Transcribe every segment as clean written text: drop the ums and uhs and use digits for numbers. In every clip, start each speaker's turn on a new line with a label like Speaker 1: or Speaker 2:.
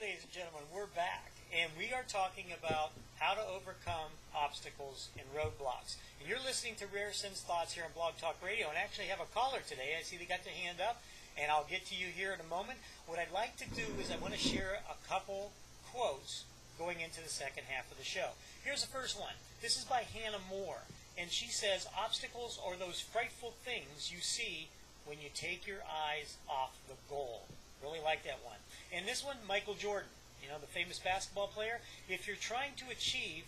Speaker 1: ladies and gentlemen, we're back, and we are talking about how to overcome obstacles and roadblocks. And you're listening to Rare Sense Thoughts here on Blog Talk Radio, and I actually have a caller today. I see they got their hand up, and I'll get to you here in a moment. What I'd like to do is I want to share a couple quotes going into the second half of the show. Here's the first one. This is by Hannah Moore, and she says, obstacles are those frightful things you see when you take your eyes off the goal. Really like that one. And this one, Michael Jordan, the famous basketball player. If you're trying to achieve,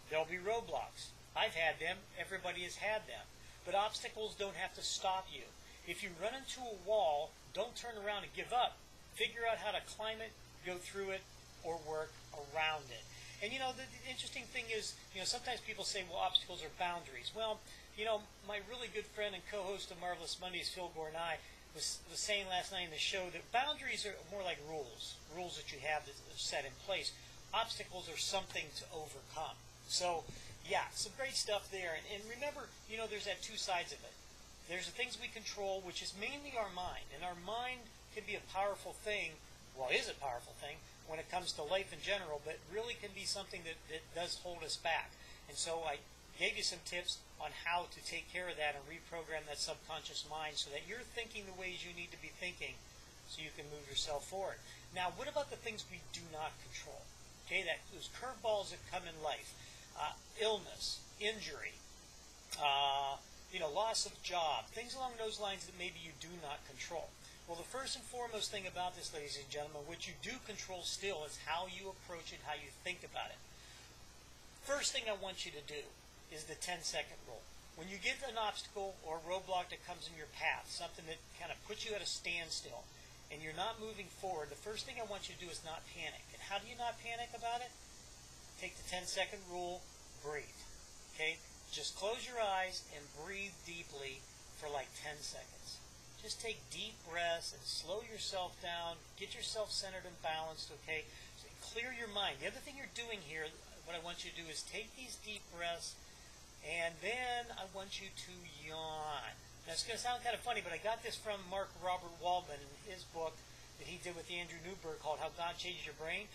Speaker 1: there'll be roadblocks. I've had them. Everybody has had them. But obstacles don't have to stop you. If you run into a wall, don't turn around and give up. Figure out how to climb it, go through it, or work around it. And the interesting thing is, sometimes people say, well, obstacles are boundaries. Well, my really good friend and co-host of Marvelous Mondays, Phil Gornai, was saying last night in the show that boundaries are more like rules that you have that are set in place. Obstacles are something to overcome. So, yeah, some great stuff there. And remember, there's that two sides of it. There's the things we control, which is mainly our mind. And our mind can be a powerful thing, well, is a powerful thing when it comes to life in general, but really can be something that does hold us back. And so I gave you some tips on how to take care of that and reprogram that subconscious mind so that you're thinking the ways you need to be thinking so you can move yourself forward. Now, what about the things we do not control? Okay, those curveballs that come in life. Illness, injury, loss of job, things along those lines that maybe you do not control. Well, the first and foremost thing about this, ladies and gentlemen, what you do control still is how you approach it, how you think about it. First thing I want you to do is the 10-second rule. When you get an obstacle or a roadblock that comes in your path, something that kind of puts you at a standstill, and you're not moving forward, the first thing I want you to do is not panic. And how do you not panic about it? Take the 10-second rule, breathe. Okay? Just close your eyes and breathe deeply for like 10 seconds. Just take deep breaths and slow yourself down. Get yourself centered and balanced, okay? So clear your mind. The other thing you're doing here, what I want you to do is take these deep breaths, and then I want you to yawn. Now, it's going to sound kind of funny, but I got this from Mark Robert Waldman in his book that he did with Andrew Newberg called How God Changed Your Brain.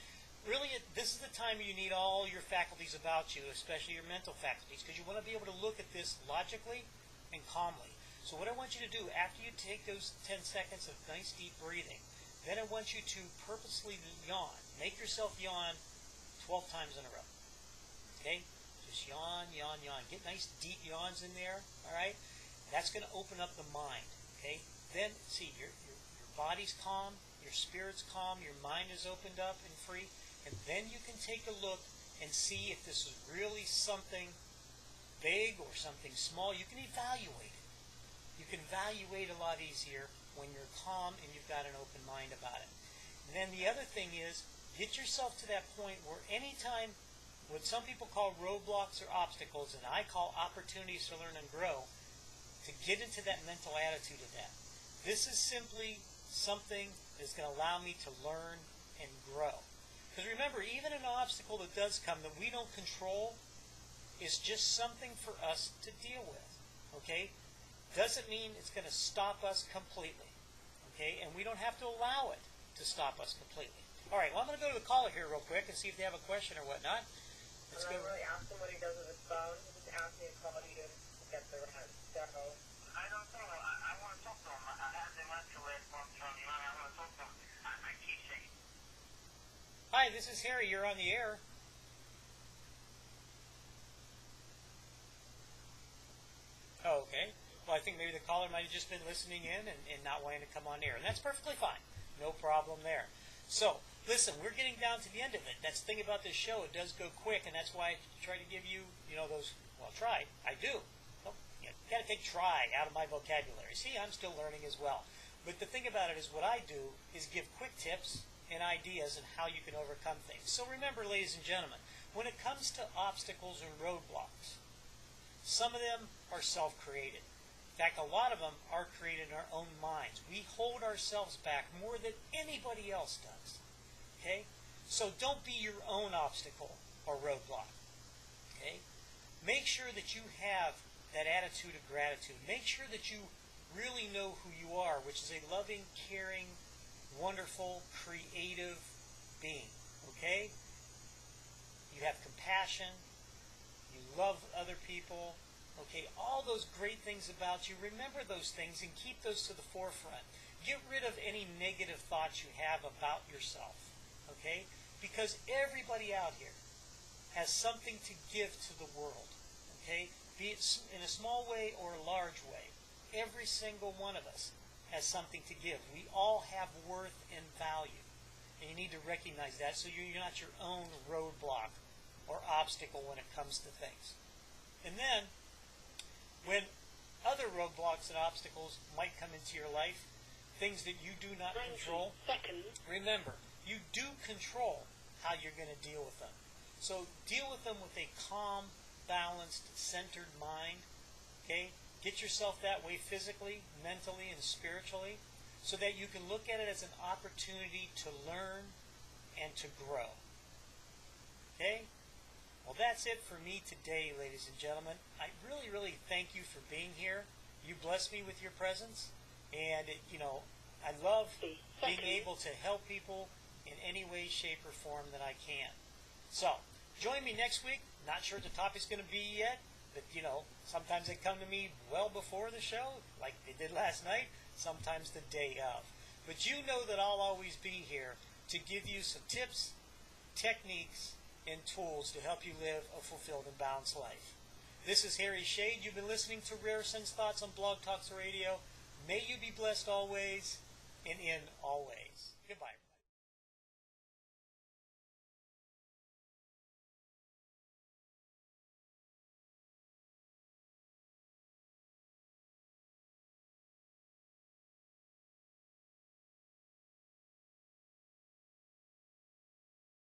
Speaker 1: Really, this is the time you need all your faculties about you, especially your mental faculties, because you want to be able to look at this logically and calmly. So what I want you to do, after you take those 10 seconds of nice deep breathing, then I want you to purposely yawn. Make yourself yawn 12 times in a row. Okay? Just yawn, yawn, yawn. Get nice deep yawns in there, all right? That's going to open up the mind, okay? Then, see, your body's calm, your spirit's calm, your mind is opened up and free, and then you can take a look and see if this is really something big or something small. You can evaluate it. You can evaluate a lot easier when you're calm and you've got an open mind about it. And then the other thing is, get yourself to that point where anytime what some people call roadblocks or obstacles, and I call opportunities to learn and grow, to get into that mental attitude of that. This is simply something that's going to allow me to learn and grow. Because remember, even an obstacle that does come that we don't control is just something for us to deal with. Okay? Doesn't mean it's going to stop us completely. Okay? And we don't have to allow it to stop us completely. All right, well, I'm going to go to the caller here real quick and see if they have a question or whatnot.
Speaker 2: Let's go. I don't really ask him what he does with his phone. He just asked me to call you to get the rest. So
Speaker 3: I don't know. I want to talk to him. I have the mental response from him. I want to talk to him. I keep saying.
Speaker 1: Hi, this is Harry. You're on the air. Oh, okay. Well, I think maybe the caller might have just been listening in and not wanting to come on air. And that's perfectly fine. No problem there. So, listen, we're getting down to the end of it. That's the thing about this show. It does go quick, and that's why I try to give you, those, well, try. I do. Oh, you got to take try out of my vocabulary. See, I'm still learning as well. But the thing about it is what I do is give quick tips and ideas on how you can overcome things. So remember, ladies and gentlemen, when it comes to obstacles and roadblocks, some of them are self-created. In fact, a lot of them are created in our own minds. We hold ourselves back more than anybody else does. Okay? So don't be your own obstacle or roadblock. Okay? Make sure that you have that attitude of gratitude. Make sure that you really know who you are, which is a loving, caring, wonderful, creative, being, okay? You have compassion, you love other people, okay? All those great things about you, remember those things and keep those to the forefront. Get rid of any negative thoughts you have about yourself, okay? Because everybody out here has something to give to the world, okay? Be it in a small way or a large way. Every single one of us has something to give. We all have worth and value. And you need to recognize that so you're not your own roadblock or obstacle when it comes to things. And then, when other roadblocks and obstacles might come into your life, things that you do not control, remember, you do control how you're going to deal with them. So deal with them with a calm, balanced, centered mind. Okay? Get yourself that way physically, mentally, and spiritually so that you can look at it as an opportunity to learn and to grow. Okay? Well, that's it for me today, ladies and gentlemen. I really, really thank you for being here. You bless me with your presence. And, I love being able to help people in any way, shape, or form that I can. So, join me next week. Not sure what the topic's going to be yet, but, sometimes they come to me well before the show, like they did last night, sometimes the day of. But you know that I'll always be here to give you some tips, techniques, and tools to help you live a fulfilled and balanced life. This is Harry Shade. You've been listening to Rare Sense Thoughts on Blog Talks Radio. May you be blessed always and in all ways. Goodbye.